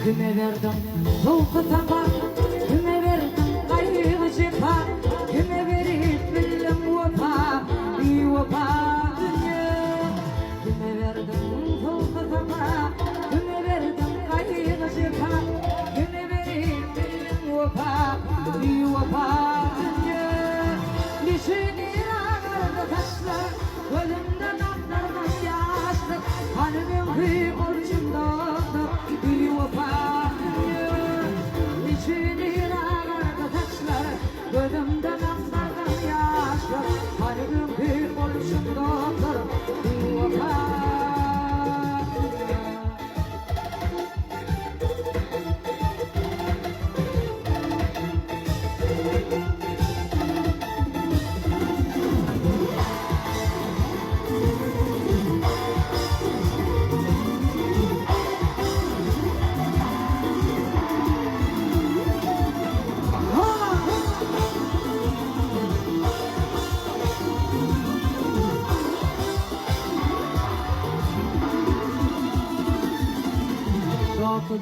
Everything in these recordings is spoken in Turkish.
Kime verdim soğuk tabak, kime verdim kayığı cefa, kime verip bildim vefa, bir vefa dünya. Kime verdim soğuk tabak, kime verdim kayığı cefa, kime verip bildim vefa, bir vefa dünya. Nişini ağırda taşlar, ölümden aklardan yaşlar, hanımın bir borcumdadır, bir vefa. Gözümden aklardan yaşlar, kalbim bir oluşundadır, bir vefa.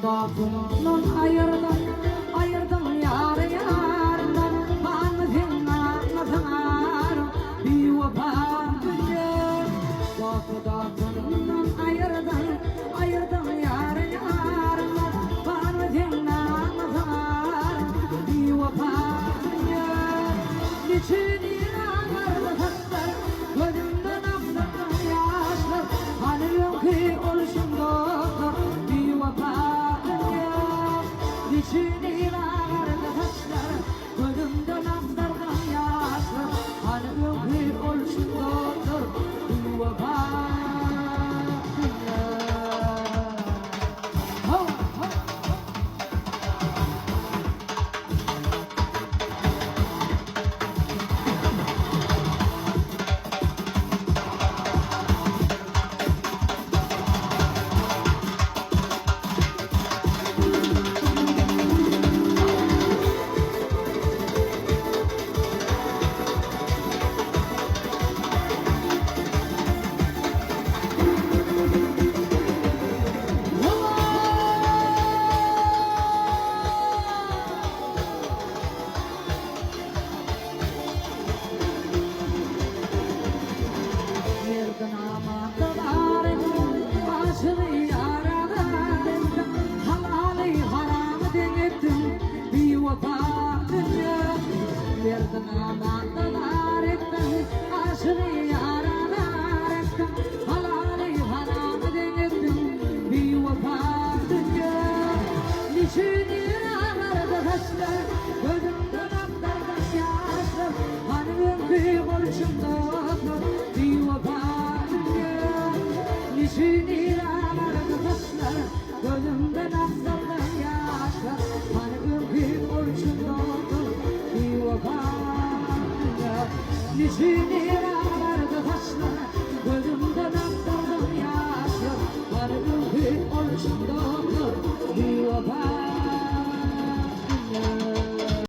Dağından ayırdım yar yarından, anladın anladın bir vefa dünya. Dağından ayırdım yar yarından, anladın anladın bir vefa dünya. Niçin ağırda taşlar, gözümden aklardan yaşlar, hani yok ki oluşumdadır bir vefa. Niçin ağırda taşlar, gözümden aklardan yaşlar, hani yok ki oluşumdadır bir vefa. Verdin amandalar ettin, aşırı yaralar ettin, halali haramı denettin, bir vefa dünya. Niçin ağırda taşlar, gözümden aklardan yaşlar, hani ben bir borcumda.